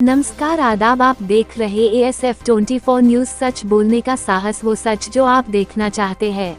नमस्कार आदाब, आप देख रहे ASF 24 न्यूज। सच बोलने का साहस, वो सच जो आप देखना चाहते हैं।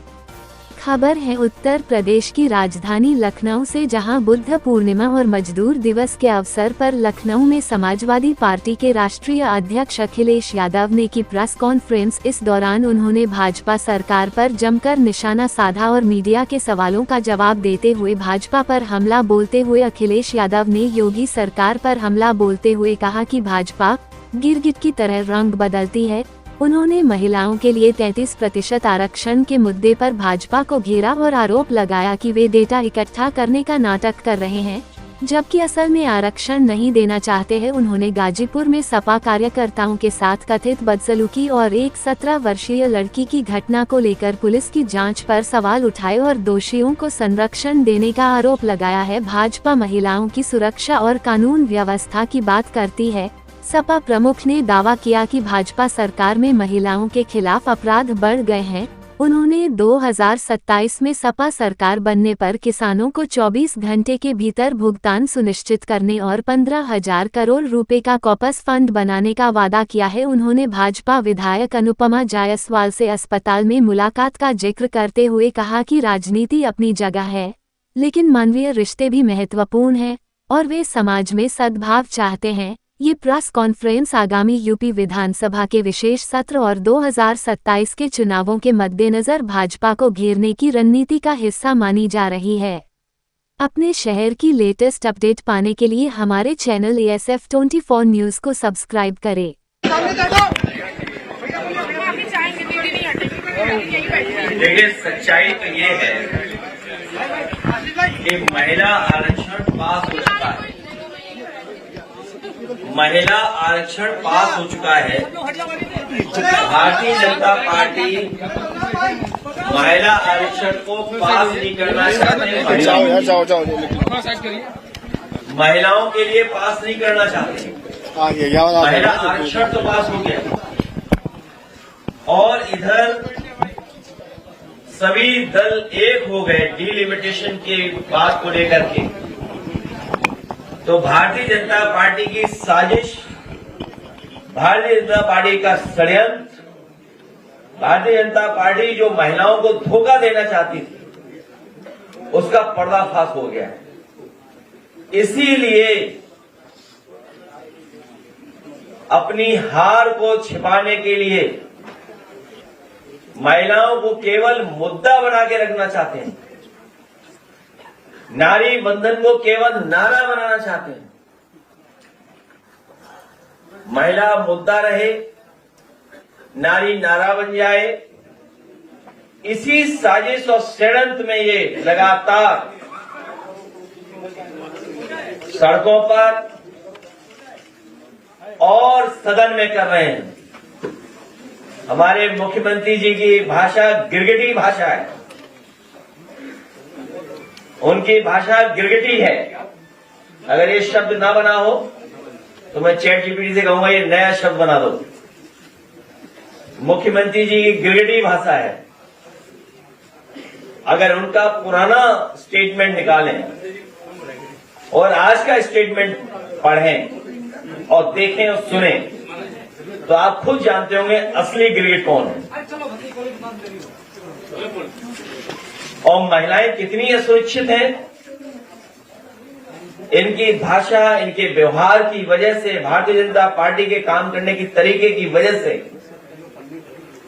खबर है उत्तर प्रदेश की राजधानी लखनऊ से, जहां बुद्ध पूर्णिमा और मजदूर दिवस के अवसर पर लखनऊ में समाजवादी पार्टी के राष्ट्रीय अध्यक्ष अखिलेश यादव ने की प्रेस कॉन्फ्रेंस। इस दौरान उन्होंने भाजपा सरकार पर जमकर निशाना साधा और मीडिया के सवालों का जवाब देते हुए भाजपा पर हमला बोलते हुए अखिलेश यादव ने योगी सरकार पर हमला बोलते हुए कहा कि भाजपा गिरगिट की तरह रंग बदलती है। उन्होंने महिलाओं के लिए 33% आरक्षण के मुद्दे पर भाजपा को घेरा और आरोप लगाया कि वे डेटा इकट्ठा करने का नाटक कर रहे हैं, जबकि असल में आरक्षण नहीं देना चाहते हैं। उन्होंने गाजीपुर में सपा कार्यकर्ताओं के साथ कथित बदसलूकी और एक 17 वर्षीय लड़की की घटना को लेकर पुलिस की जांच पर सवाल उठाए और दोषियों को संरक्षण देने का आरोप लगाया है। भाजपा महिलाओं की सुरक्षा और कानून व्यवस्था की बात करती है। सपा प्रमुख ने दावा किया कि भाजपा सरकार में महिलाओं के खिलाफ अपराध बढ़ गए हैं। उन्होंने 2027 में सपा सरकार बनने पर किसानों को 24 घंटे के भीतर भुगतान सुनिश्चित करने और 15,000 करोड़ रुपए का कॉपस फंड बनाने का वादा किया है। उन्होंने भाजपा विधायक अनुपमा जायसवाल से अस्पताल में मुलाकात का जिक्र करते हुए कहा कि राजनीति अपनी जगह है, लेकिन मानवीय रिश्ते भी महत्वपूर्ण हैं और वे समाज में सद्भाव चाहते हैं। ये प्रेस कॉन्फ्रेंस आगामी यूपी विधानसभा के विशेष सत्र और 2027 के चुनावों के मद्देनजर भाजपा को घेरने की रणनीति का हिस्सा मानी जा रही है। अपने शहर की लेटेस्ट अपडेट पाने के लिए हमारे चैनल ASF 24 न्यूज को सब्सक्राइब करें। देखिए, सच्चाई तो ये है कि महिला आरक्षण पास हो चुका है। महिला आरक्षण पास हो चुका है। भारतीय जनता पार्टी महिला आरक्षण को पास नहीं करना चाहते। महिलाओं के लिए पास नहीं करना चाहते। महिला आरक्षण तो पास हो गया और इधर सभी दल एक हो गए डिलिमिटेशन की बात को लेकर के। तो भारतीय जनता पार्टी की साजिश, भारतीय जनता पार्टी का षड्यंत्र, भारतीय जनता पार्टी जो महिलाओं को धोखा देना चाहती थी, उसका पर्दाफाश हो गया। इसीलिए अपनी हार को छिपाने के लिए महिलाओं को केवल मुद्दा बना के रखना चाहते हैं। नारी बंधन को केवल नारा बनाना चाहते हैं। महिला मुद्दा रहे, नारी नारा बन जाए। इसी साजिश और षड्यंत्र में ये लगातार सड़कों पर और सदन में कर रहे हैं। हमारे मुख्यमंत्री जी की भाषा गिरगिटी भाषा है। उनकी भाषा गिरगिटी है। अगर ये शब्द ना बना हो तो मैं चैट जीपीटी से कहूंगा ये नया शब्द बना दो। मुख्यमंत्री जी की गिरगिटी भाषा है। अगर उनका पुराना स्टेटमेंट निकालें और आज का स्टेटमेंट पढ़ें और देखें और सुनें, तो आप खुद जानते होंगे असली गिरगिट कौन है और महिलाएं कितनी असुरक्षित हैं। इनकी भाषा, इनके व्यवहार की वजह से, भारतीय जनता पार्टी के काम करने की तरीके की वजह से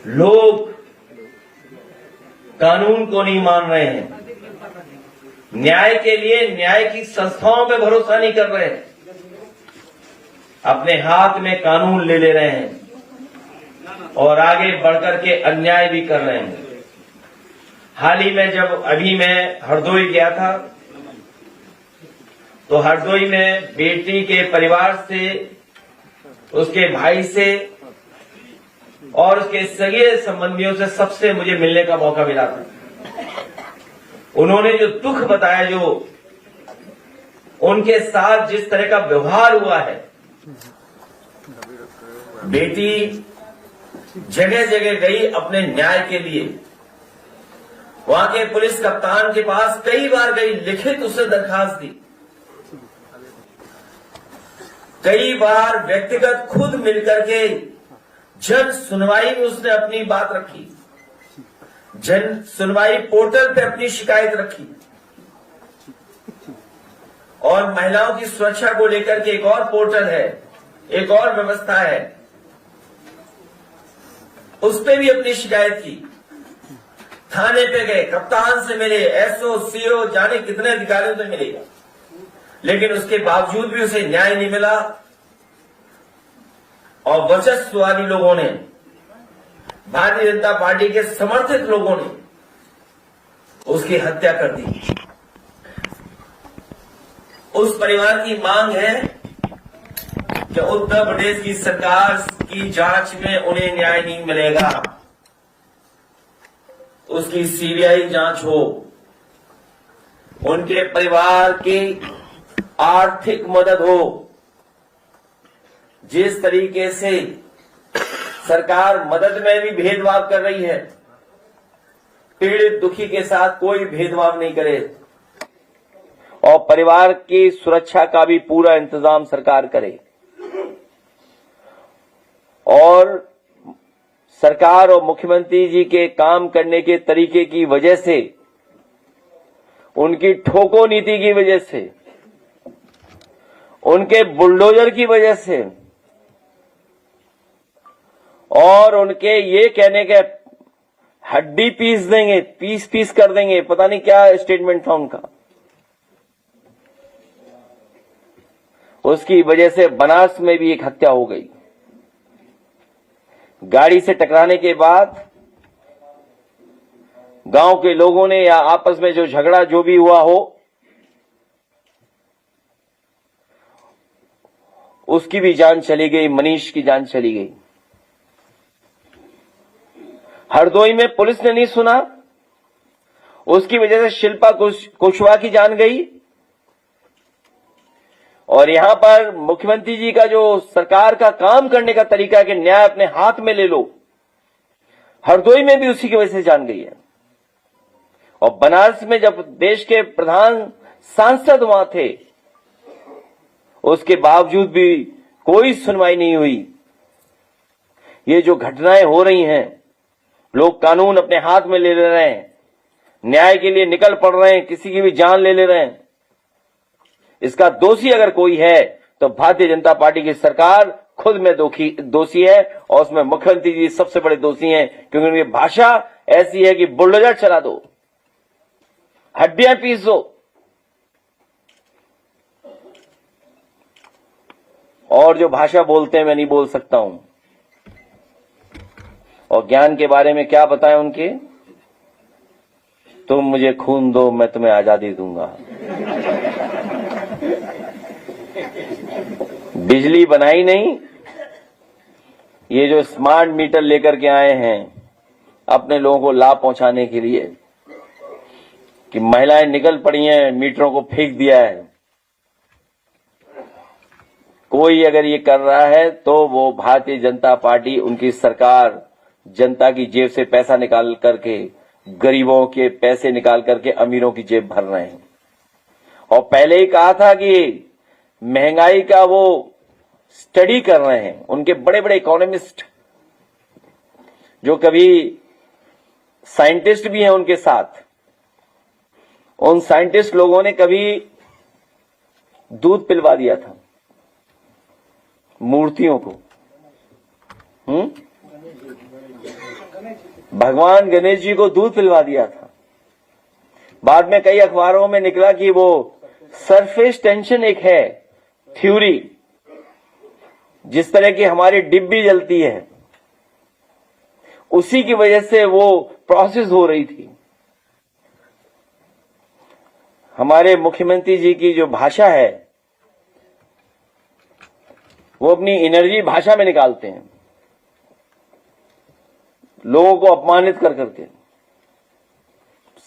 लोग कानून को नहीं मान रहे हैं। न्याय के लिए न्याय की संस्थाओं पे भरोसा नहीं कर रहे हैं। अपने हाथ में कानून ले रहे हैं और आगे बढ़कर के अन्याय भी कर रहे हैं। हाल ही में जब अभी मैं हरदोई गया था, तो हरदोई में बेटी के परिवार से, उसके भाई से और उसके सगे संबंधियों से सबसे मुझे मिलने का मौका मिला था। उन्होंने जो दुख बताया, जो उनके साथ जिस तरह का व्यवहार हुआ है, बेटी जगह जगह गई अपने न्याय के लिए। वहां के पुलिस कप्तान के पास कई बार गई, लिखित उससे दरखास्त दी। कई बार व्यक्तिगत खुद मिलकर के जन सुनवाई में उसने अपनी बात रखी, जन सुनवाई पोर्टल पे अपनी शिकायत रखी, और महिलाओं की सुरक्षा को लेकर के एक और पोर्टल है, एक और व्यवस्था है, उस पे भी अपनी शिकायत की। थाने पे गए, कप्तान से मिले, एसओ, सीओ, जाने कितने अधिकारियों से मिले, लेकिन उसके बावजूद भी उसे न्याय नहीं मिला और वर्चस्ववादी लोगों ने, भारतीय जनता पार्टी के समर्थित लोगों ने उसकी हत्या कर दी। उस परिवार की मांग है कि उत्तर प्रदेश की सरकार की जांच में उन्हें न्याय नहीं मिलेगा, उसकी सीबीआई जांच हो, उनके परिवार की आर्थिक मदद हो। जिस तरीके से सरकार मदद में भी भेदभाव कर रही है, पीड़ित दुखी के साथ कोई भेदभाव नहीं करे, और परिवार की सुरक्षा का भी पूरा इंतजाम सरकार करे। और सरकार और मुख्यमंत्री जी के काम करने के तरीके की वजह से, उनकी ठोको नीति की वजह से, उनके बुलडोजर की वजह से, और उनके ये कहने के हड्डी पीस देंगे, पीस पीस कर देंगे, पता नहीं क्या स्टेटमेंट था उनका, उसकी वजह से बनारस में भी एक हत्या हो गई। गाड़ी से टकराने के बाद गांव के लोगों ने या आपस में जो झगड़ा जो भी हुआ हो, उसकी भी जान चली गई, मनीष की जान चली गई। हरदोई में पुलिस ने नहीं सुना, उसकी वजह से शिल्पा कुशवाहा की जान गई। और यहां पर मुख्यमंत्री जी का जो सरकार का काम करने का तरीका है कि न्याय अपने हाथ में ले लो, हरदोई में भी उसी की वजह से जान गई है। और बनारस में जब देश के प्रधान सांसद वहां थे, उसके बावजूद भी कोई सुनवाई नहीं हुई। ये जो घटनाएं हो रही हैं, लोग कानून अपने हाथ में ले रहे हैं, न्याय के लिए निकल पड़ रहे हैं, किसी की भी जान ले रहे हैं। इसका दोषी अगर कोई है तो भारतीय जनता पार्टी की सरकार खुद में दोषी है, और उसमें मुख्यमंत्री जी सबसे बड़े दोषी हैं, क्योंकि उनकी भाषा ऐसी है कि बुलडोजर चला दो, हड्डियां पीस दो। और जो भाषा बोलते हैं मैं नहीं बोल सकता हूं। और ज्ञान के बारे में क्या बताएं उनके, तुम मुझे खून दो मैं तुम्हें आजादी दूंगा। बिजली बनाई नहीं, ये जो स्मार्ट मीटर लेकर के आए हैं अपने लोगों को लाभ पहुंचाने के लिए, कि महिलाएं निकल पड़ी हैं, मीटरों को फेंक दिया है। कोई अगर ये कर रहा है तो वो भारतीय जनता पार्टी, उनकी सरकार जनता की जेब से पैसा निकाल करके, गरीबों के पैसे निकाल करके अमीरों की जेब भर रहे हैं। और पहले ही कहा था कि महंगाई का वो स्टडी कर रहे हैं, उनके बड़े बड़े इकोनॉमिस्ट, जो कभी साइंटिस्ट भी हैं उनके साथ, उन साइंटिस्ट लोगों ने कभी दूध पिलवा दिया था मूर्तियों को। भगवान गणेश जी को दूध पिलवा दिया था। बाद में कई अखबारों में निकला कि वो सरफेस टेंशन एक है थ्योरी, जिस तरह की हमारी डिब्बी जलती है, उसी की वजह से वो प्रोसेस हो रही थी। हमारे मुख्यमंत्री जी की जो भाषा है, वो अपनी एनर्जी भाषा में निकालते हैं, लोगों को अपमानित कर करके।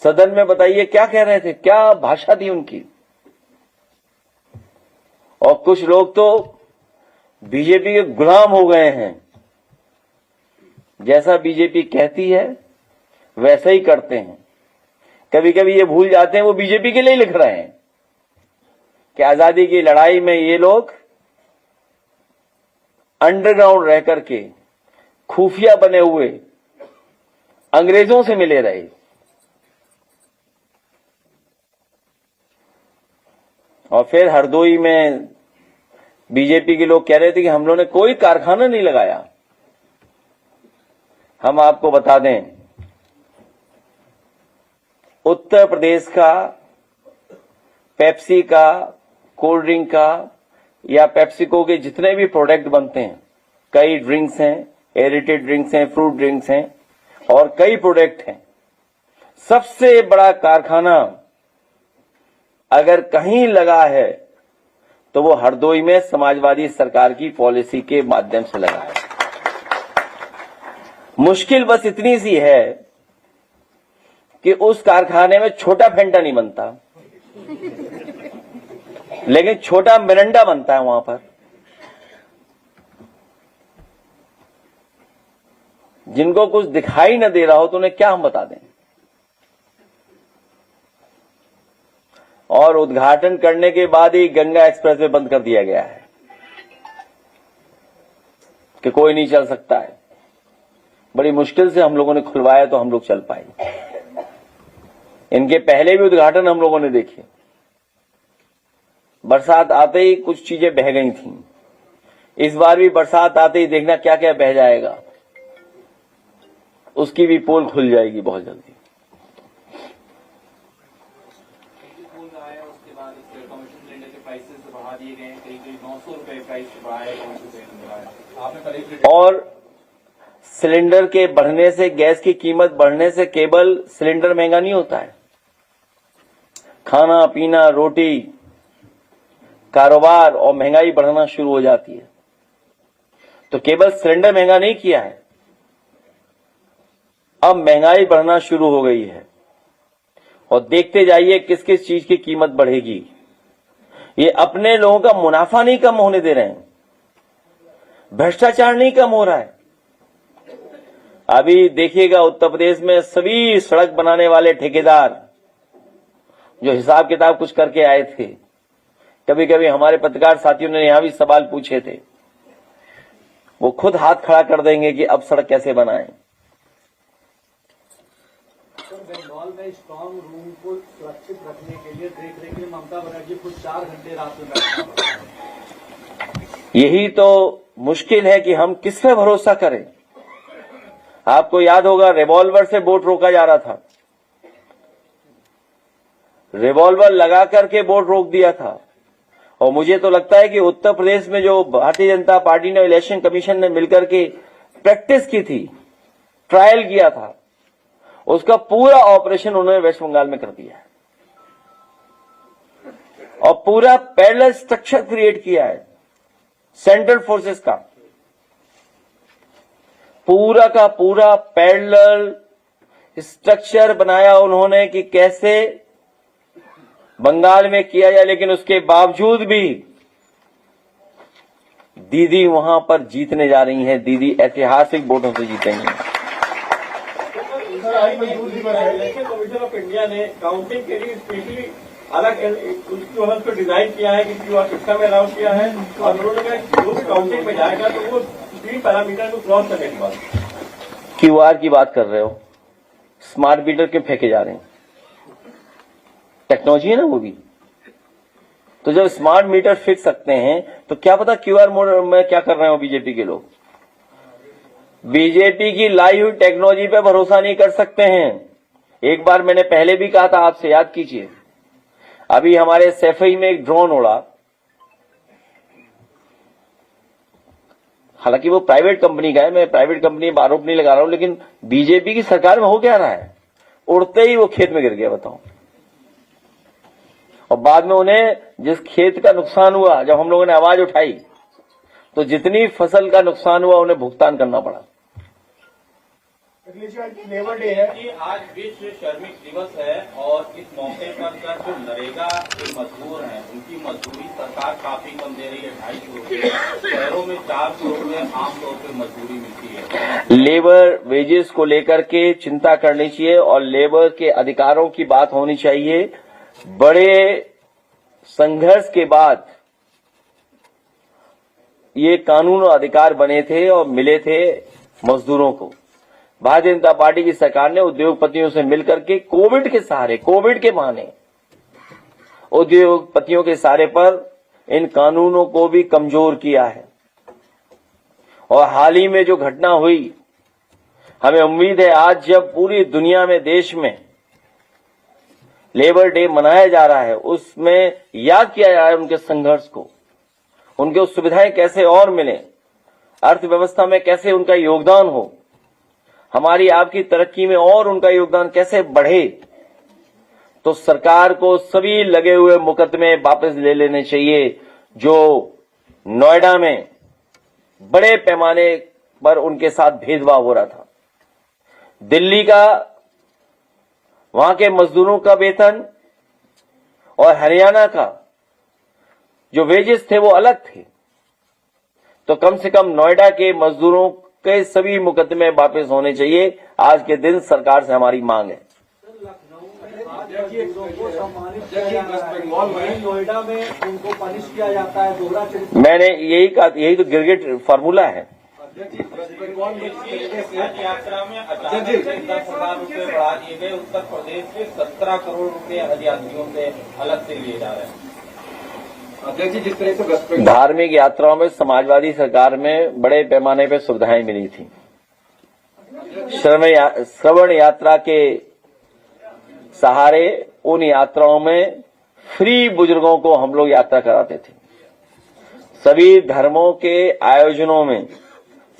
सदन में बताइए क्या कह रहे थे, क्या भाषा थी उनकी। और कुछ लोग तो बीजेपी के गुलाम हो गए हैं, जैसा बीजेपी कहती है वैसा ही करते हैं। कभी कभी ये भूल जाते हैं वो बीजेपी के लिए लिख रहे हैं कि आजादी की लड़ाई में ये लोग अंडरग्राउंड रह करके खुफिया बने हुए अंग्रेजों से मिले रहे। और फिर हरदोई में बीजेपी के लोग कह रहे थे कि हम लोगों ने कोई कारखाना नहीं लगाया। हम आपको बता दें, उत्तर प्रदेश का पेप्सी का, कोल्ड ड्रिंक का या पेप्सिको के जितने भी प्रोडक्ट बनते हैं, कई ड्रिंक्स हैं, एरेटेड ड्रिंक्स हैं, फ्रूट ड्रिंक्स हैं और कई प्रोडक्ट हैं, सबसे बड़ा कारखाना अगर कहीं लगा है तो वो हरदोई में समाजवादी सरकार की पॉलिसी के माध्यम से लगा है। मुश्किल बस इतनी सी है कि उस कारखाने में छोटा फेंटा नहीं बनता, लेकिन छोटा मिरंडा बनता है वहां पर। जिनको कुछ दिखाई न दे रहा हो तो उन्हें क्या हम बता दें। और उद्घाटन करने के बाद ही गंगा एक्सप्रेसवे बंद कर दिया गया है कि कोई नहीं चल सकता है। बड़ी मुश्किल से हम लोगों ने खुलवाया तो हम लोग चल पाए। इनके पहले भी उद्घाटन हम लोगों ने देखे। बरसात आते ही कुछ चीजें बह गई थीं। इस बार भी बरसात आते ही देखना क्या क्या बह जाएगा, उसकी भी पोल खुल जाएगी बहुत जल्दी। और सिलेंडर के बढ़ने से, गैस की कीमत बढ़ने से केवल सिलेंडर महंगा नहीं होता है, खाना पीना, रोटी, कारोबार और महंगाई बढ़ना शुरू हो जाती है। तो केवल सिलेंडर महंगा नहीं किया है, अब महंगाई बढ़ना शुरू हो गई है। और देखते जाइए किस किस चीज की कीमत बढ़ेगी। ये अपने लोगों का मुनाफा नहीं कम होने दे रहे हैं, भ्रष्टाचार नहीं कम हो रहा है। अभी देखिएगा उत्तर प्रदेश में सभी सड़क बनाने वाले ठेकेदार जो हिसाब किताब कुछ करके आए थे, कभी कभी हमारे पत्रकार साथियों ने यहां भी सवाल पूछे थे, वो खुद हाथ खड़ा कर देंगे कि अब सड़क कैसे बनाएं। बंगाल में स्ट्रांग रूम को सुरक्षित रखने के लिए देख रेख के लिए ममता बनर्जी खुद 4 घंटे रात में बैठना। यही तो मुश्किल है कि हम किस पे भरोसा करें। आपको याद होगा रिवॉल्वर से वोट रोका जा रहा था, रिवॉल्वर लगा करके वोट रोक दिया था। और मुझे तो लगता है कि उत्तर प्रदेश में जो भारतीय जनता पार्टी ने, इलेक्शन कमीशन ने मिलकर के प्रैक्टिस की थी, ट्रायल किया था, उसका पूरा ऑपरेशन उन्होंने वेस्ट बंगाल में कर दिया है और पूरा पैरेलल स्ट्रक्चर क्रिएट किया है। सेंट्रल फोर्सेस का पूरा का पूरा पैरेलल स्ट्रक्चर बनाया उन्होंने कि कैसे बंगाल में किया जाए। लेकिन उसके बावजूद भी दीदी वहां पर जीतने जा रही हैं। दीदी ऐतिहासिक वोटों से जीतेंगी। इलेक्शन कमीशन ऑफ इंडिया ने काउंटिंग के लिए स्पेशली अलग उसको डिजाइन किया है कि क्यूआर सिस्टम में अलाउ किया है और उन्होंने कहा जो भी काउंटिंग में जाएगा तो वो 3 पैरामीटर को क्रॉस करने के बाद। क्यूआर की बात कर रहे हो, स्मार्ट मीटर क्यों फेंके जा रहे हैं? टेक्नोलॉजी है ना वो भी। तो जब स्मार्ट मीटर फिट सकते हैं तो क्या पता क्यूआर में क्या कर रहे हो बीजेपी के लोग। बीजेपी की लाई हुई टेक्नोलॉजी पे भरोसा नहीं कर सकते हैं। एक बार मैंने पहले भी कहा था, आपसे याद कीजिए, अभी हमारे सैफई में एक ड्रोन उड़ा, हालांकि वो प्राइवेट कंपनी का है, मैं प्राइवेट कंपनी पर आरोप नहीं लगा रहा हूं, लेकिन बीजेपी की सरकार में हो क्या रहा है, उड़ते ही वो खेत में गिर गया, बताओ। और बाद में उन्हें जिस खेत का नुकसान हुआ, जब हम लोगों ने आवाज उठाई तो जितनी फसल का नुकसान हुआ उन्हें भुगतान करना पड़ा। लेबर डे है कि आज विश्व श्रमिक दिवस है और इस मौके पर जो नरेगा के मजदूर हैं उनकी मजदूरी सरकार काफी कम दे रही है, 250 रुपये। शहरों में 400 रुपये आमतौर पर मजदूरी मिलती है। लेबर वेजेस को लेकर के चिंता करनी चाहिए और लेबर के अधिकारों की बात होनी चाहिए। बड़े संघर्ष के बाद ये कानून और अधिकार बने थे और मिले थे मजदूरों को। भारतीय जनता पार्टी की सरकार ने उद्योगपतियों से मिलकर के कोविड के सहारे, कोविड के बहाने उद्योगपतियों के सहारे पर इन कानूनों को भी कमजोर किया है। और हाल ही में जो घटना हुई, हमें उम्मीद है आज जब पूरी दुनिया में, देश में लेबर डे मनाया जा रहा है, उसमें याद किया जा रहा है उनके संघर्ष को, उनके सुविधाएं कैसे और मिले, अर्थव्यवस्था में कैसे उनका योगदान हो, हमारी आपकी तरक्की में और उनका योगदान कैसे बढ़े। तो सरकार को सभी लगे हुए मुकदमे वापस ले लेने चाहिए जो नोएडा में बड़े पैमाने पर उनके साथ भेदभाव हो रहा था। दिल्ली का, वहां के मजदूरों का वेतन और हरियाणा का जो वेजेस थे वो अलग थे। तो कम से कम नोएडा के मजदूरों के सभी मुकदमे वापस होने चाहिए। आज के दिन सरकार से हमारी मांग है। नोएडा में उनको पनिश किया जाता है, दोहरा चरित्र। मैंने यही कहा, यही तो गिरगिट फार्मूला है। यात्रा में अचानक से 10,000 रुपये बढ़ा दिए गए। उत्तर प्रदेश के 17 करोड़ रुपए हज यात्रियों से अलग से लिए जा रहे हैं। अध्यक्ष जी, जिस तरह से वेस्ट बंगाल धार्मिक यात्राओं में समाजवादी सरकार में बड़े पैमाने पर सुविधाएं मिली थी। श्रवण यात्रा के सहारे उन यात्राओं में फ्री बुजुर्गों को हम लोग यात्रा कराते थे। सभी धर्मों के आयोजनों में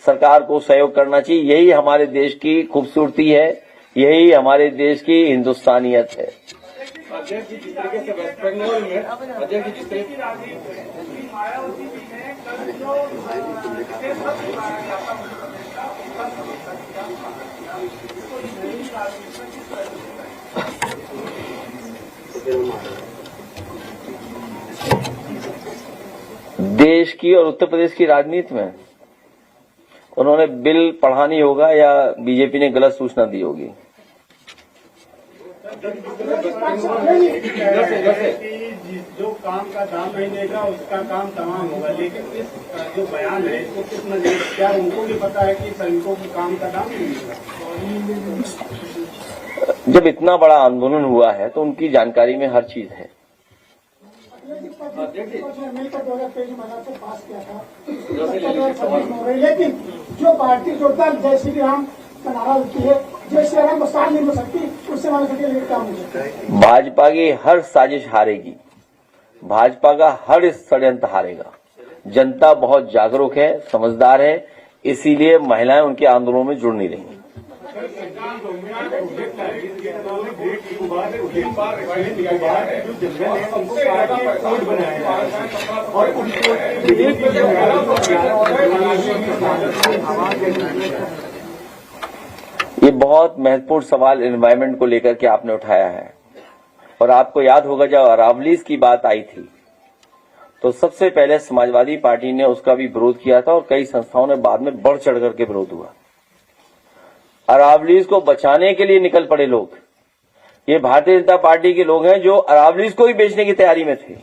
सरकार को सहयोग करना चाहिए। यही हमारे देश की खूबसूरती है, यही हमारे देश की हिंदुस्तानियत है। अध्यक्ष जी, जिस तरीके से वेस्ट बंगाल में अध्यक्ष जी, जिस तरीके देश की और उत्तर प्रदेश की राजनीति में उन्होंने बिल पढ़ा नहीं होगा या बीजेपी ने गलत सूचना दी होगी। जो काम का दाम नहीं देगा उसका काम तमाम होगा, लेकिन इस जो बयान है इसको किस नजर, क्या उनको भी पता है कि श्रमिकों को काम का दाम नहीं मिलेगा? जब इतना बड़ा आंदोलन हुआ है तो उनकी जानकारी में हर चीज है। लेकिन जो पार्टी जोड़ता है जय श्री राम का नारा होती है, जय श्री राम को साथ नहीं हो सकती, उससे मान सकते काम हो सकता है। भाजपा की हर साजिश हारेगी, भाजपा का हर षड्यंत्र हारेगा। जनता बहुत जागरूक है, समझदार है, इसीलिए महिलाएं उनके आंदोलनों में जुड़ नहीं रही। ये बहुत महत्वपूर्ण सवाल एनवायरमेंट को लेकर के आपने उठाया है। और आपको याद होगा जब अरावलीज की बात आई थी तो सबसे पहले समाजवादी पार्टी ने उसका भी विरोध किया था और कई संस्थाओं ने बाद में बढ़ चढ़ करके विरोध हुआ। अरावलीज को बचाने के लिए निकल पड़े लोग। ये भारतीय जनता पार्टी के लोग हैं जो अरावलीज को ही बेचने की तैयारी में थे।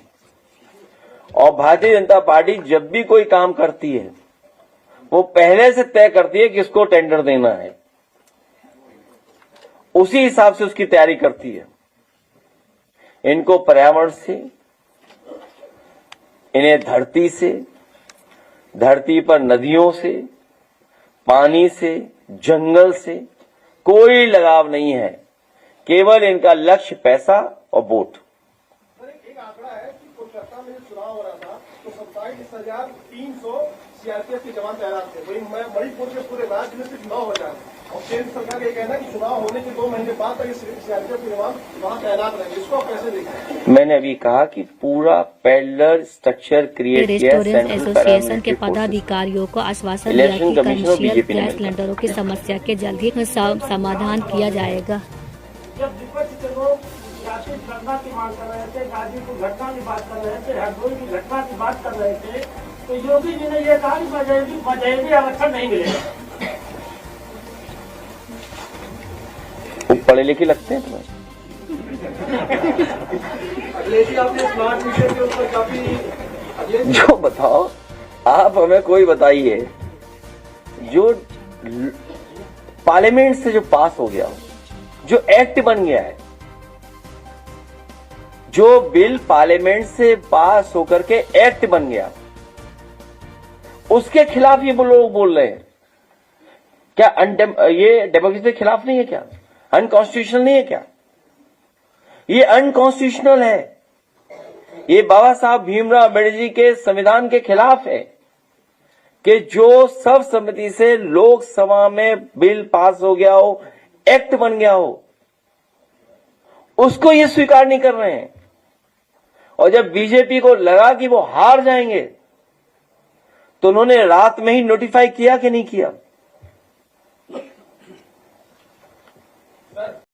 और भारतीय जनता पार्टी जब भी कोई काम करती है वो पहले से तय करती है किसको टेंडर देना है, उसी हिसाब से उसकी तैयारी करती है। इनको पर्यावरण से, इन्हें धरती से, धरती पर नदियों से, पानी से, जंगल से कोई लगाव नहीं है। केवल इनका लक्ष्य पैसा और वोट। एक आंकड़ा है कि कोलकाता में चुनाव हो रहा था तो 27,300 सीआरपीएफ के जवान तैनात थे। वही मणिपुर के पूरे राज्य में सिर्फ 9,000 और केंद्र सरकार का ये कहना है कि चुनाव होने के 2 महीने बाद तक सीआरपीएफ के जवान वहां तैनात रहेंगे। इसको आप कैसे देखें? मैंने अभी कहा कि पूरा पैरेलल स्ट्रक्चर क्रिएट किया। रेस्टोरेंट एसोसिएशन के पदाधिकारियों को आश्वासन दिया कि कमर्शियल गैस सिलेंडरों की समस्या के जल्द ही समाधान किया जाएगा। जब विपक्ष के लोग जाति घटना की मांग कर रहे थे, गाजीपुर घटना की बात कर रहे थे, हरदोई की घटना की बात कर रहे थे, तो योगी जी ने यह कहा कि मजहबी आरक्षण नहीं मिलेगा। पढ़े लिखे लगते हैं तुम्हें? आपने स्मार्ट मीटर के ऊपर काफी जो बताओ आप हमें कोई बताइए, जो पार्लियामेंट से जो पास हो गया हो, जो एक्ट बन गया है, जो बिल पार्लियामेंट से पास होकर के एक्ट बन गया, उसके खिलाफ ये लोग बोल रहे हैं क्या? ये डेमोक्रेसी के खिलाफ नहीं है क्या? अनकॉन्स्टिट्यूशनल नहीं है क्या? ये अनकॉन्स्टिट्यूशनल है। ये बाबा साहब भीमराव अम्बेडकर जी के संविधान के खिलाफ है कि जो सर्वसम्मति से लोकसभा में बिल पास हो गया हो, एक्ट बन गया हो, उसको ये स्वीकार नहीं कर रहे हैं। और जब बीजेपी को लगा कि वो हार जाएंगे तो उन्होंने रात में ही नोटिफाई किया कि नहीं किया?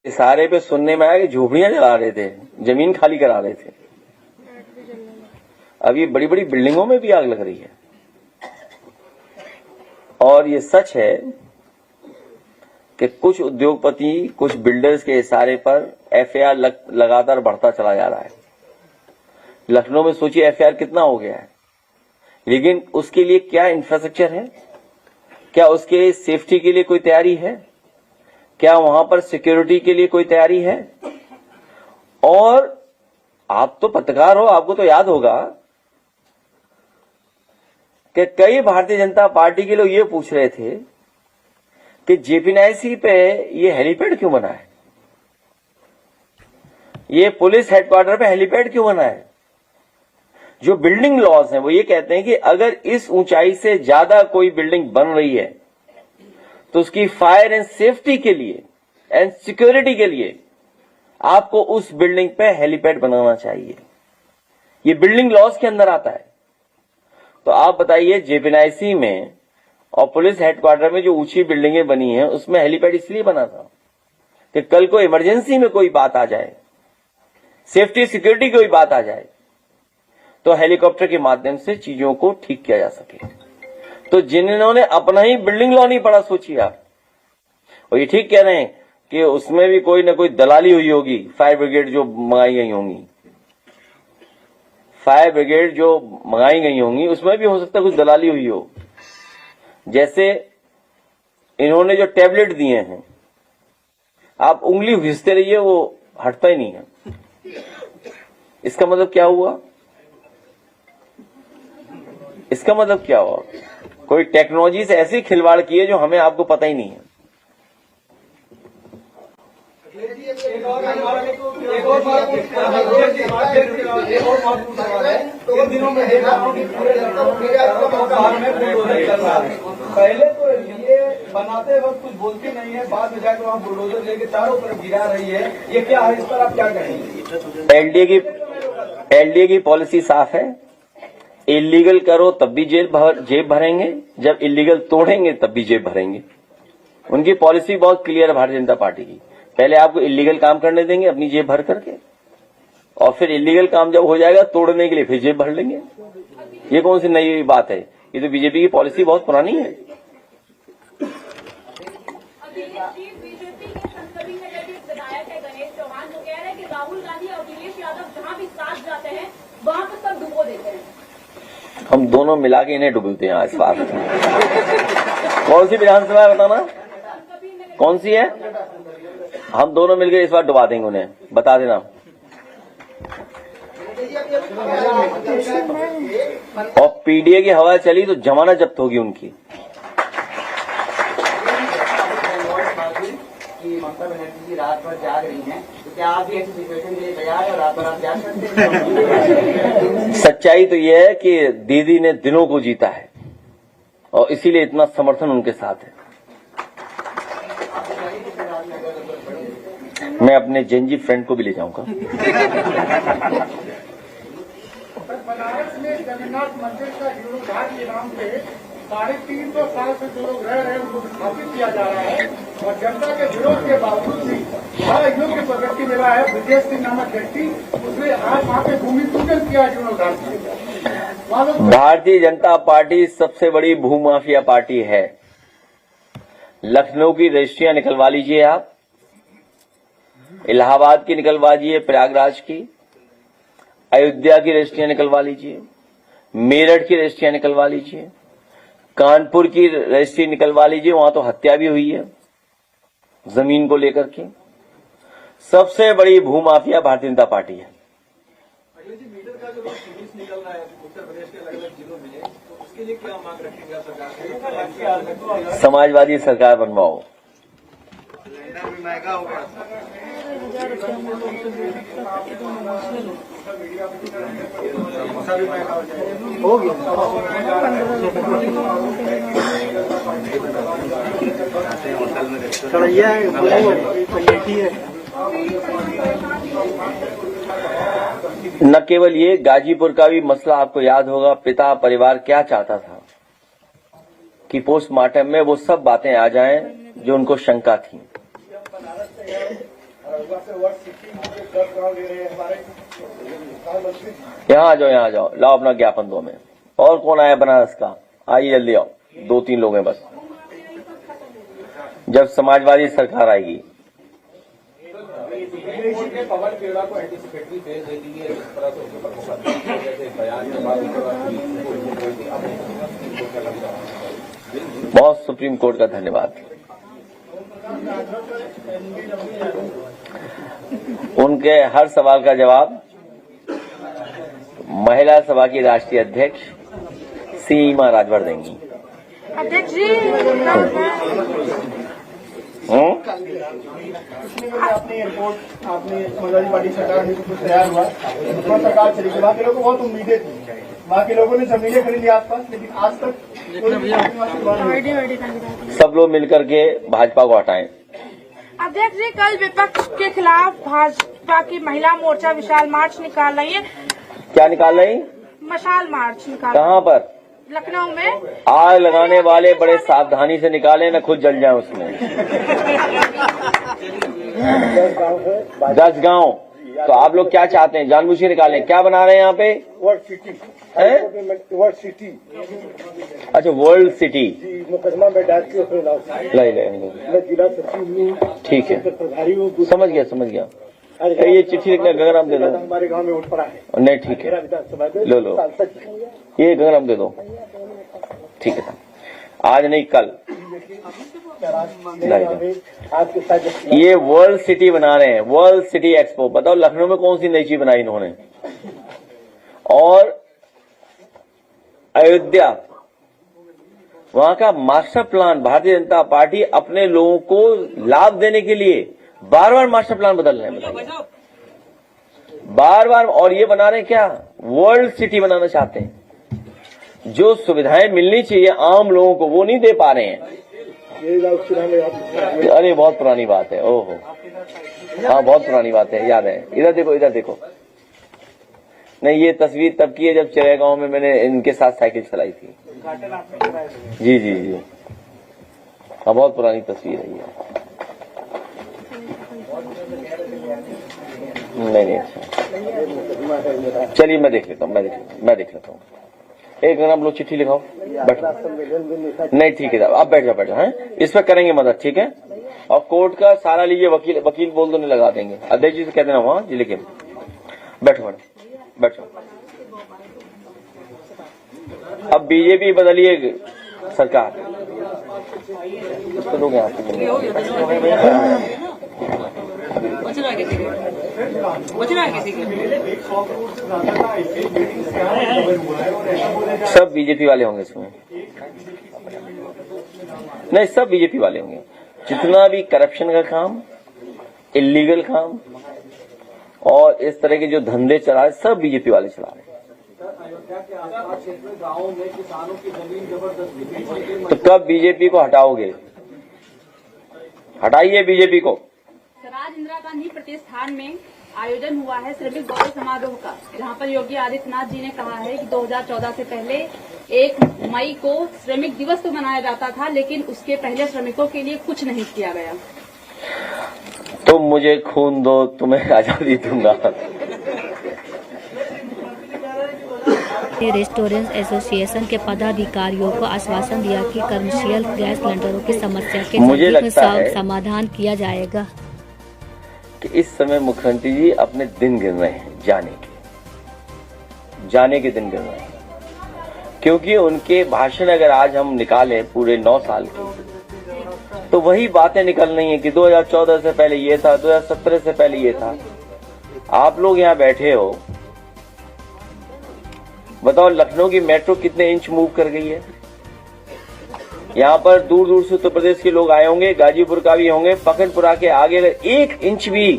सारे पे सुनने में आया कि झोपड़ियां जला रहे थे, जमीन खाली करा रहे थे। अब ये बड़ी बड़ी बिल्डिंगों में भी आग लग रही है। और ये सच है कि कुछ उद्योगपति, कुछ बिल्डर्स के इशारे पर एफआईआर लगातार बढ़ता चला जा रहा है। लखनऊ में सोचिए एफआईआर कितना हो गया है, लेकिन उसके लिए क्या इंफ्रास्ट्रक्चर है? क्या उसके सेफ्टी के लिए कोई तैयारी है? क्या वहां पर सिक्योरिटी के लिए कोई तैयारी है? और आप तो पत्रकार हो, आपको तो याद होगा कि कई भारतीय जनता पार्टी के लोग ये पूछ रहे थे कि जेपीएनआईसी पे ये हेलीपैड क्यों बना है, ये पुलिस हेडक्वार्टर पे हेलीपैड क्यों बना है। जो बिल्डिंग लॉज हैं वो ये कहते हैं कि अगर इस ऊंचाई से ज्यादा कोई बिल्डिंग बन रही है तो उसकी फायर एंड सेफ्टी के लिए एंड सिक्योरिटी के लिए आपको उस बिल्डिंग पे हेलीपैड बनाना चाहिए। ये बिल्डिंग लॉज के अंदर आता है। तो आप बताइए, जेपीएनआईसी में और पुलिस हेडक्वार्टर में जो ऊंची बिल्डिंगें बनी हैं उसमें हेलीपैड इसलिए बना था कि कल को इमरजेंसी में कोई बात आ जाए, सेफ्टी सिक्योरिटी की कोई बात आ जाए तो हेलीकॉप्टर के माध्यम से चीजों को ठीक किया जा सके। तो जिन्होंने अपना ही बिल्डिंग लॉ नहीं पढ़ा, सोचिए आप। और ये ठीक कह रहे हैं कि उसमें भी कोई ना कोई दलाली हुई होगी, फायर ब्रिगेड जो मंगाई गई होंगी, फायर ब्रिगेड जो मंगाई गई होंगी उसमें भी हो सकता है कुछ दलाली हुई हो। जैसे इन्होंने जो टैबलेट दिए हैं, आप उंगली घिसते रहिए वो हटता ही नहीं है। इसका मतलब क्या हुआ? इसका मतलब क्या हुआ? कोई टेक्नोलॉजी से ऐसी खिलवाड़ की है जो हमें आपको पता ही नहीं है। एक और बात इन दिनों में देखा पहले तो ये बनाते वक्त कुछ बोलती नहीं है, बाद में जाकर वहाँ बुलडोजर लेके चारों तरफ गिरा रही है। ये क्या है, इस पर आप क्या कहेंगे? एलडीए की पॉलिसी साफ है, इलीगल करो तब भी जेब भरेंगे, जब इलीगल तोड़ेंगे तब भी जेब भरेंगे। उनकी पॉलिसी बहुत क्लियर है भारतीय जनता पार्टी की। पहले आपको इलीगल काम करने देंगे अपनी जेब भर करके, और फिर इलीगल काम जब हो जाएगा तोड़ने के लिए फिर जेब भर लेंगे। ये कौन सी नई बात है? ये तो बीजेपी की पॉलिसी बहुत पुरानी है। बीजेपी के संसदीय विधायक है गणेश चौहान, जो कह रहे हैं कि राहुल गांधी और अखिलेश यादव जहां भी साथ जाते हैं वहां पर सब डुबो देते हैं। हम दोनों मिला के इन्हें डुबोते हैं इस बार। कौन सी विधानसभा है बताना, कौन सी है? हम दोनों मिलकर इस बार डुबा देंगे उन्हें, बता देना। और पीडीए की हवा चली तो जमानत जब्त होगी उनकी। ममता बनर्जी जी रात भर जाग रही हैं, तो क्या आप भी ऐसी सिचुएशन के लिए तैयार है और रात भर आप जाग सकते हैं? सच्चाई तो यह है कि दीदी ने दिनों को जीता है और इसीलिए इतना समर्थन उनके साथ है। मैं अपने जेनजी फ्रेंड को भी ले जाऊंगा। बनारस में जगन्नाथ मंदिर का जीर्णोद्धार के नाम पे 350 साल से जो लोग रह रहे हैं उनको स्थापित किया जा रहा है, और जनता के विरोध के बावजूद भी बड़ा योग्य प्रगति मिला है। ब्रजेश सिंह नामक व्यक्ति, उसने आज वहाँ पे भूमि पूजन किया, जीर्णोद्धार किया। भारतीय जनता पार्टी सबसे बड़ी भूमाफिया पार्टी है। लखनऊ की रजिस्ट्रियां निकलवा लीजिए आप, इलाहाबाद की निकलवा लीजिए, प्रयागराज की, अयोध्या की रजिस्ट्रियां निकलवा लीजिए, मेरठ की रजिस्ट्रियां निकलवा लीजिए, कानपुर की रजिस्ट्री निकलवा लीजिए, वहां तो हत्या भी हुई है जमीन को लेकर के। सबसे बड़ी भूमाफिया भारतीय जनता पार्टी है। अखिलेश जी, मीटर का जो सीरीज निकल रहा है उत्तर प्रदेश के अलग-अलग जिलों में, तो उसके लिए क्या मांग रखेंगे आप सरकार से? समाजवादी सरकार बनवाओ। सिलेंडर भी महंगा हो गया। हो गया। कढ़ैया है, पलेटी है। न केवल ये, गाजीपुर का भी मसला आपको याद होगा। पिता परिवार क्या चाहता था कि पोस्टमार्टम में वो सब बातें आ जाएं जो उनको शंका थी। यहाँ आ जाओ, यहाँ आ जाओ, लाओ अपना ज्ञापन दो में। और कौन आया बनारस का? आइए जल्दी आओ, 2-3 लोग हैं बस। जब समाजवादी सरकार आएगी। पवन खेड़ा को एंटीसिपेटरी फेज दे दी है, इस तरह से उसके ऊपर जैसे बयान के बाद बहुत सुप्रीम कोर्ट का धन्यवाद। उनके हर सवाल का जवाब महिला सभा की राष्ट्रीय अध्यक्ष सीमा राजभर देंगी। अध्यक्ष जी, आपने एयरपोर्ट, आपने समाजवादी पार्टी सरकार में कुछ तैयार हुआ, सरकार चली गई। वहाँ के लोगों को बहुत उम्मीदें थी, वहाँ के लोगों ने जमीनें खरीदी आसपास, लेकिन आज तक सब लोग मिलकर के भाजपा को हटाएं। अध्यक्ष जी, कल विपक्ष के खिलाफ भाजपा की महिला मोर्चा विशाल मार्च निकाल रही है। क्या निकाल रही? मशाल मार्च निकाल। कहाँ पर? लखनऊ में। आग लगाने वाले बड़े सावधानी से निकाले, न खुद जल जाए उसमें। 10 गांव। तो आप लोग क्या चाहते हैं? जानबूझ के निकालें? क्या बना रहे हैं यहाँ पे? World city. World city. अच्छा, वर्ल्ड सिटी। मुकदमा में डाल के मैं जिला सचिव हूँ। ठीक है, प्रभारी हूँ। समझ गया। ये चिट्ठी लिखना गंगाराम दे दो। हमारे गांव में उठ पड़ा है। नहीं, ठीक है, लो। ये गंगाराम दे दो। ठीक है, आज नहीं कल। ये वर्ल्ड सिटी बना रहे हैं, वर्ल्ड सिटी एक्सपो। बताओ लखनऊ में कौन सी नई चीज बनाई इन्होंने? और अयोध्या, वहां का master plan Bharatiya Janata party अपने लोगों को लाभ देने के लिए बार-बार मास्टर प्लान बदल रहे हैं, बार-बार। और ये बना रहे हैं क्या? वर्ल्ड सिटी बनाना चाहते हैं। जो सुविधाएं मिलनी चाहिए आम लोगों को वो नहीं दे पा रहे हैं। अरे बहुत पुरानी बात है। ओहो, हाँ बहुत पुरानी बात है, याद है। इधर देखो। नहीं, ये तस्वीर तब की है जब चिड़ैगांव में मैंने इनके साथ साइकिल चलाई थी। जी। हाँ, बहुत पुरानी तस्वीर है ये। नहीं, अच्छा, चलिए मैं देख लेता हूँ। एक हम लोग चिट्ठी लिखाओ, बैठो। नहीं, ठीक है, आप बैठ जाओ हैं, इस पर करेंगे मदद, ठीक है। और कोर्ट का सारा लीजिए, वकील बोल दो, नहीं लगा देंगे। अध्यक्ष जी से कह देना वहाँ जी, लिखे। बैठो। अब बीजेपी बदलिए सरकार, लोग यहाँ सब बीजेपी वाले होंगे इसमें। नहीं, सब बीजेपी वाले होंगे। जितना भी करप्शन का काम, इलीगल काम और इस तरह के जो धंधे चला रहे, सब बीजेपी वाले चला रहे। तो कब बीजेपी को हटाओगे? हटाइए बीजेपी को। राज इंदिरा गांधी प्रतिष्ठान में आयोजन हुआ है श्रमिक गौरव समारोह का, जहां पर योगी आदित्यनाथ जी ने कहा है कि 2014 से पहले 1 मई को श्रमिक दिवस तो मनाया जाता था, लेकिन उसके पहले श्रमिकों के लिए कुछ नहीं किया गया। तुम मुझे खून दो, तुम्हें आजादी दूंगा। रेस्टोरेंट एसोसिएशन के पदाधिकारियों को आश्वासन दिया कि कमर्शियल गैस सिलेंडरों की समस्या के जल्द समाधान किया जाएगा। कि इस समय मुख्यमंत्री जी अपने दिन गिन रहे हैं, जाने के दिन गिन रहे हैं। क्योंकि उनके भाषण अगर आज हम निकालें पूरे 9 साल के, तो वही बातें निकल रही हैं कि 2014 से पहले ये था, 2017 से पहले ये था। आप लोग यहाँ बैठे हो, बताओ लखनऊ की मेट्रो कितने इंच मूव कर गई है? यहाँ पर दूर दूर से उत्तर प्रदेश के लोग आए होंगे, गाजीपुर का भी होंगे। पकनपुरा के आगे अगर 1 इंच भी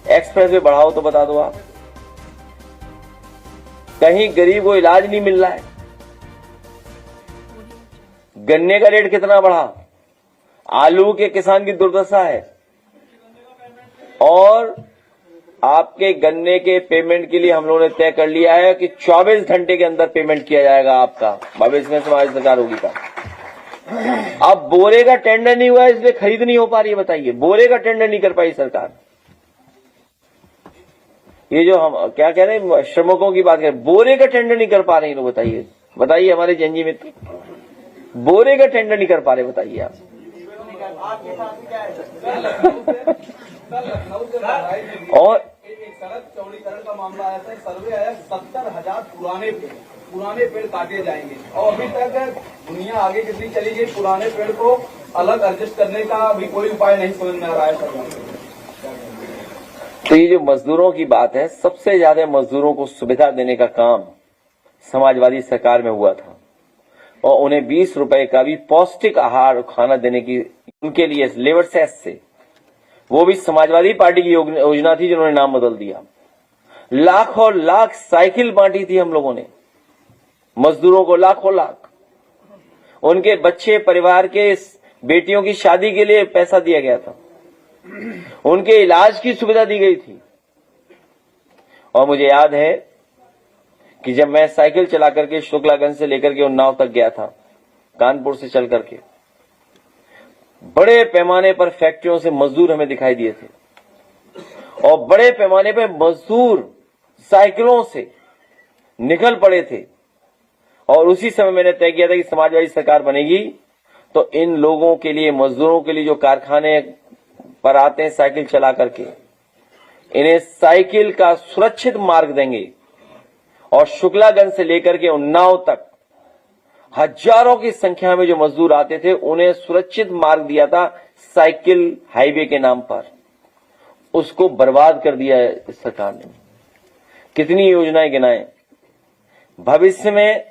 एक्सप्रेस वे बढ़ाओ तो बता दो आप। कहीं गरीब को इलाज नहीं मिल रहा है। गन्ने का रेट कितना बढ़ा, आलू के किसान की दुर्दशा है। और आपके गन्ने के पेमेंट के लिए हम लोगों ने तय कर लिया है कि 24 घंटे के अंदर पेमेंट किया जाएगा आपका। भविष्य में समाज सरकार होगी का। अब बोरे का टेंडर नहीं हुआ इसलिए खरीद नहीं हो पा रही है। बताइए, बोरे का टेंडर नहीं कर पाई सरकार। ये जो हम क्या कह रहे हैं, श्रमिकों की बात करें, बोरे का टेंडर नहीं कर पा रहे हैं लोग। बताइए हमारे जंजी मित्र, बोरे का टेंडर नहीं कर पा रहे। बताइए आप। और एक सड़क चौड़ीकरण का मामला आया था, सर्वे आया 70,000 पुराने पेड़ काटे जाएंगे और अभी तक दुनिया आगे कितनी चली गई, पुराने पेड़ को अलग एडजस्ट करने का भी कोई उपाय नहीं समझ में आ रहा है सरकार। तो ये जो मजदूरों की बात है, सबसे ज्यादा मजदूरों को सुविधा देने का काम समाजवादी सरकार में हुआ था और उन्हें 20 रुपए का भी पौष्टिक आहार खाना देने की उनके लिए लेबर सेस से, वो भी समाजवादी पार्टी की योजना थी जिन्होंने नाम बदल दिया। लाखों लाख साइकिल बांटी थी हम लोगों ने मजदूरों को, लाखों लाख। उनके बच्चे परिवार के बेटियों की शादी के लिए पैसा दिया गया था, उनके इलाज की सुविधा दी गई थी। और मुझे याद है कि जब मैं साइकिल चला करके शुक्लागंज से लेकर के उन्नाव तक गया था, कानपुर से चल करके, बड़े पैमाने पर फैक्ट्रियों से मजदूर हमें दिखाई दिए थे और बड़े पैमाने पर मजदूर साइकिलों से निकल पड़े थे। और उसी समय मैंने तय किया था कि समाजवादी सरकार बनेगी तो इन लोगों के लिए, मजदूरों के लिए जो कारखाने पर आते हैं साइकिल चला करके, इन्हें साइकिल का सुरक्षित मार्ग देंगे। और शुक्लागंज से लेकर के उन्नाव तक हजारों की संख्या में जो मजदूर आते थे उन्हें सुरक्षित मार्ग दिया था साइकिल हाईवे के नाम पर। उसको बर्बाद कर दिया है इस सरकार ने। कितनी योजनाएं गिनाएं। भविष्य में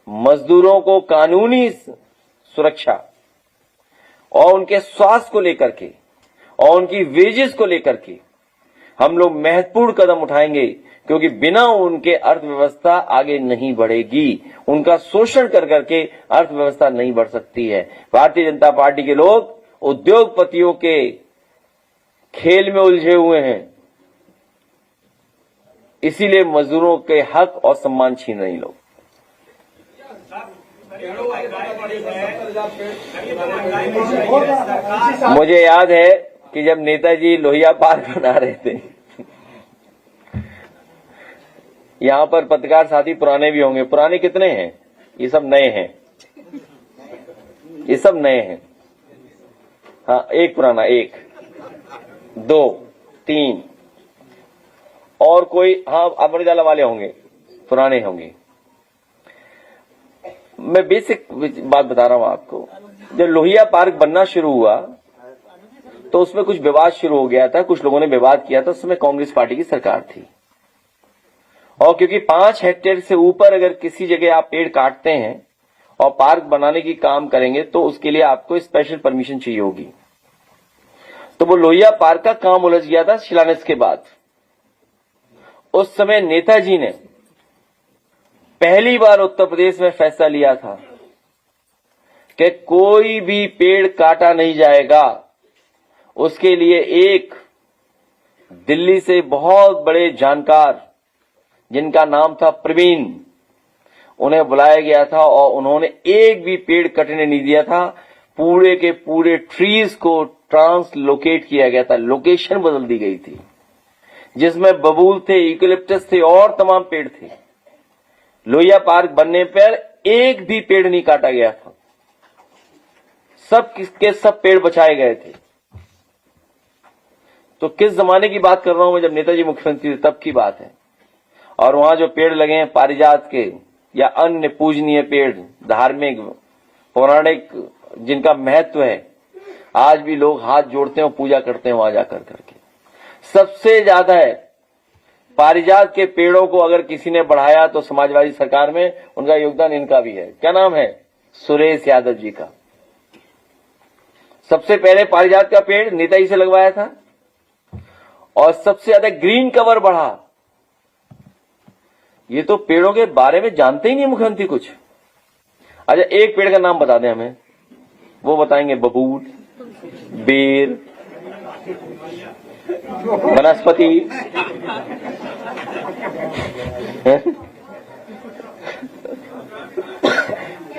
मजदूरों को कानूनी सुरक्षा और उनके स्वास्थ्य को लेकर के और उनकी वेजेस को लेकर के हम लोग महत्वपूर्ण कदम उठाएंगे, क्योंकि बिना उनके अर्थव्यवस्था आगे नहीं बढ़ेगी। उनका शोषण कर करके अर्थव्यवस्था नहीं बढ़ सकती है। भारतीय जनता पार्टी के लोग उद्योगपतियों के खेल में उलझे हुए हैं, इसीलिए मजदूरों के हक और सम्मान छीन रहे लोग। मुझे याद है कि जब नेताजी लोहिया पार्क बना रहे थे, यहां पर पत्रकार साथी पुराने भी होंगे। पुराने कितने हैं? ये सब नए हैं, ये सब नए हैं। हाँ, एक पुराना, 1 2 3 और कोई, हाँ अमृतजाला वाले होंगे, पुराने होंगे। मैं बेसिक बात बता रहा हूं आपको। जब लोहिया पार्क बनना शुरू हुआ तो उसमें कुछ विवाद शुरू हो गया था, कुछ लोगों ने विवाद किया था। उस समय कांग्रेस पार्टी की सरकार थी और क्योंकि 5 हेक्टेयर से ऊपर अगर किसी जगह आप पेड़ काटते हैं और पार्क बनाने की काम करेंगे तो उसके लिए आपको स्पेशल परमिशन चाहिए होगी। तो वो लोहिया पार्क का काम उलझ गया था शिलान्यास के बाद। उस समय नेताजी ने पहली बार उत्तर प्रदेश में फैसला लिया था कि कोई भी पेड़ काटा नहीं जाएगा। उसके लिए एक दिल्ली से बहुत बड़े जानकार जिनका नाम था प्रवीण, उन्हें बुलाया गया था और उन्होंने एक भी पेड़ कटने नहीं दिया था। पूरे के पूरे ट्रीज को ट्रांसलोकेट किया गया था, लोकेशन बदल दी गई थी, जिसमें बबूल थे, यूकेलिप्टस थे और तमाम पेड़ थे। लोहिया पार्क बनने पर एक भी पेड़ नहीं काटा गया था, सब के सब पेड़ बचाए गए थे। तो किस जमाने की बात कर रहा हूं मैं, जब नेताजी मुख्यमंत्री थे तब की बात है। और वहां जो पेड़ लगे हैं पारिजात के, या अन्य पूजनीय पेड़, धार्मिक पौराणिक जिनका महत्व है, आज भी लोग हाथ जोड़ते हैं और पूजा करते हैं वहां जाकर करके। सबसे ज्यादा है पारिजात के पेड़ों को अगर किसी ने बढ़ाया तो समाजवादी सरकार में उनका योगदान इनका भी है। क्या नाम है? सुरेश यादव जी का। सबसे पहले पारिजात का पेड़ नेताजी से लगवाया था और सबसे ज्यादा ग्रीन कवर बढ़ा। ये तो पेड़ों के बारे में जानते ही नहीं मुख्यमंत्री कुछ। अच्छा, एक पेड़ का नाम बता दें हमें, वो बताएंगे बबूल, बेर, वनस्पति।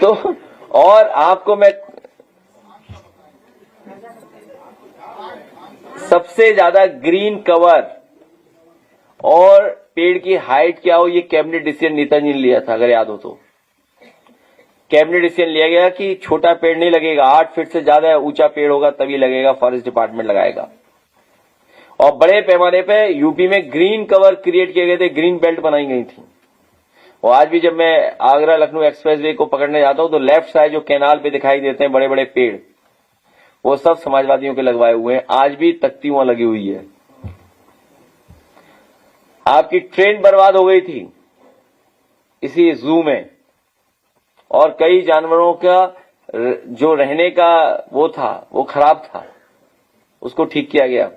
तो और आपको मैं सबसे ज्यादा ग्रीन कवर और पेड़ की हाइट क्या हो, ये कैबिनेट डिसीजन नेताजी ने लिया था, अगर याद हो तो। कैबिनेट डिसीजन लिया गया कि छोटा पेड़ नहीं लगेगा, 8 फीट से ज्यादा ऊंचा पेड़ होगा तभी लगेगा, फॉरेस्ट डिपार्टमेंट लगाएगा। और बड़े पैमाने पे यूपी में ग्रीन कवर क्रिएट किए गए थे, ग्रीन बेल्ट बनाई गई थी। और आज भी जब मैं आगरा लखनऊ एक्सप्रेसवे को पकड़ने जाता हूं तो लेफ्ट साइड जो कैनाल पे दिखाई देते हैं बड़े बड़े पेड़, वो सब समाजवादियों के लगवाए हुए हैं। आज भी तख्ती वहां लगी हुई है। आपकी ट्रेन बर्बाद हो गई थी इसी जू में, और कई जानवरों का जो रहने का वो था वो खराब था, उसको ठीक किया गया।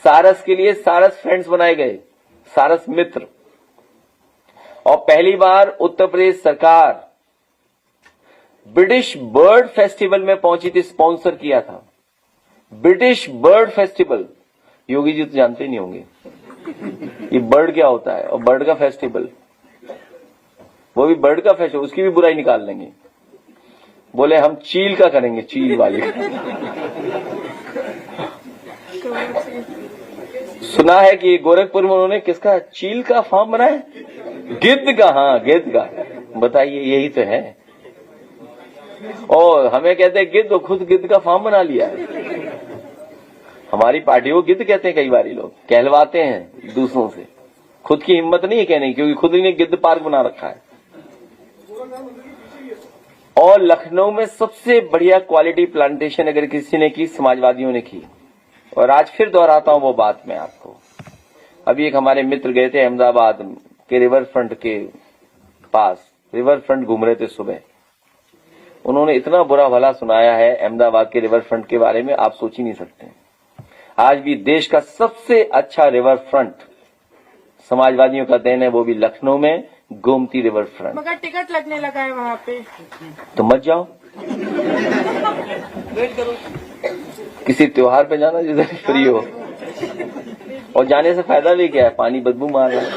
सारस के लिए सारस फ्रेंड्स बनाए गए, सारस मित्र। और पहली बार उत्तर प्रदेश सरकार ब्रिटिश बर्ड फेस्टिवल में पहुंची थी, स्पॉन्सर किया था British bird festival. Yogi ji तो जानते नहीं होंगे ये बर्ड क्या होता है, और बर्ड का फेस्टिवल, वो भी बर्ड का फेस्टिवल, उसकी भी बुराई निकाल लेंगे। बोले हम चील का करेंगे, चील वाली। सुना है कि गोरखपुर में उन्होंने किसका चील का फार्म बनाया, गिद्ध का। हाँ, गिद्ध का। बताइए, यही तो है। और हमें कहते हैं गिद्ध, खुद गिद्ध का फार्म बना लिया है। हमारी पार्टी को गिद्ध कहते हैं, कई बार लोग कहलवाते हैं दूसरों से, खुद की हिम्मत नहीं है कहने की, क्योंकि खुद ही ने गिद्ध पार्क बना रखा है। और लखनऊ में सबसे बढ़िया क्वालिटी प्लांटेशन अगर किसी ने की, समाजवादियों ने की। और आज फिर दोहराता हूं वो बात मैं आपको। अभी एक हमारे मित्र गए थे अहमदाबाद के रिवर फ्रंट के पास, रिवर फ्रंट घूम रहे थे सुबह। उन्होंने इतना बुरा भला सुनाया है अहमदाबाद के रिवर फ्रंट के बारे में, आप सोच ही नहीं सकते। आज भी देश का सबसे अच्छा रिवर फ्रंट समाजवादियों का देन है, वो भी लखनऊ में गोमती रिवर फ्रंट। मगर टिकट लगने लगा है वहाँ पे, तो मत जाओ, किसी त्योहार पे जाना जिधर फ्री हो। और जाने से फायदा भी क्या है, पानी बदबू मार रहा है।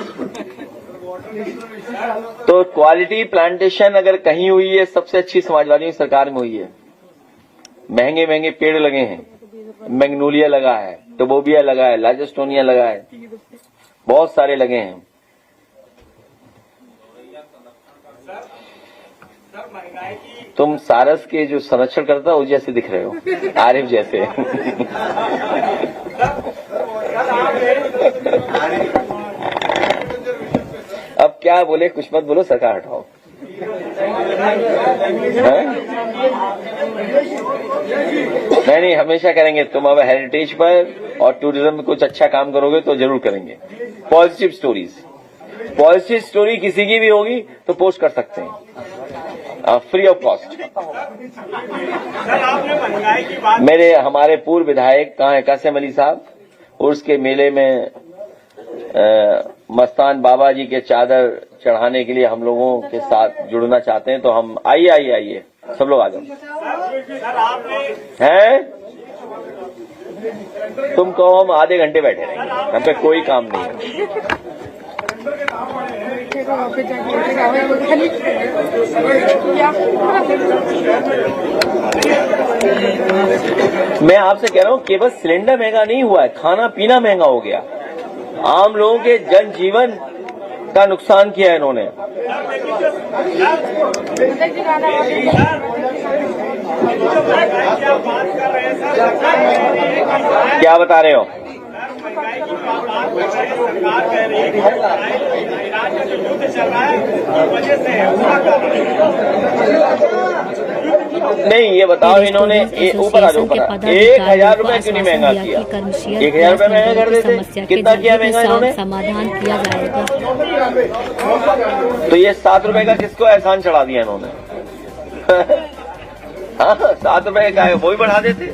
तो क्वालिटी प्लांटेशन अगर कहीं हुई है, सबसे अच्छी समाजवादियों की सरकार में हुई है। महंगे महंगे पेड़ लगे हैं, मैग्नोलिया लगा है, टोबोबिया लगा है, लाइजोस्टोनिया लगा है, बहुत सारे लगे हैं। तुम सारस के जो संरक्षण करता है उस जैसे दिख रहे हो, आरिफ जैसे। अब क्या बोले, कुछ मत बोलो, सरकार हटाओ। नहीं, हमेशा करेंगे। तुम अब हेरिटेज पर और टूरिज्म में कुछ अच्छा काम करोगे तो जरूर करेंगे। पॉजिटिव स्टोरीज, पॉजिटिव स्टोरी किसी की भी होगी तो पोस्ट कर सकते हैं फ्री ऑफ कॉस्ट। मेरे हमारे पूर्व विधायक कहाँ है, कासिम अली साहब, उर्स के मेले में मस्तान बाबा जी के चादर चढ़ाने के लिए हम लोगों के साथ जुड़ना चाहते हैं, तो हम आइए सब लोग आ जाओ। हैं, तुम कहो हम आधे घंटे बैठे रहेंगे, हम पे कोई काम नहीं है। मैं आपसे कह रहा हूँ, केवल सिलेंडर महंगा नहीं हुआ है, खाना पीना महंगा हो गया। आम लोगों के जनजीवन का नुकसान किया है इन्होंने। क्या बता रहे हो? नहीं, ये बताओ इन्होंने ऊपर आ जाओ, 1,000 रुपए क्यों नहीं महंगा किया? 1,000 रुपए महंगा कर देते, कितना किया महंगा इन्होंने? समाधान किया जाएगा। तो ये 7 रुपए का किसको एहसान चढ़ा दिया इन्होंने? हाँ, 7 रुपए का है वो भी बढ़ा देते।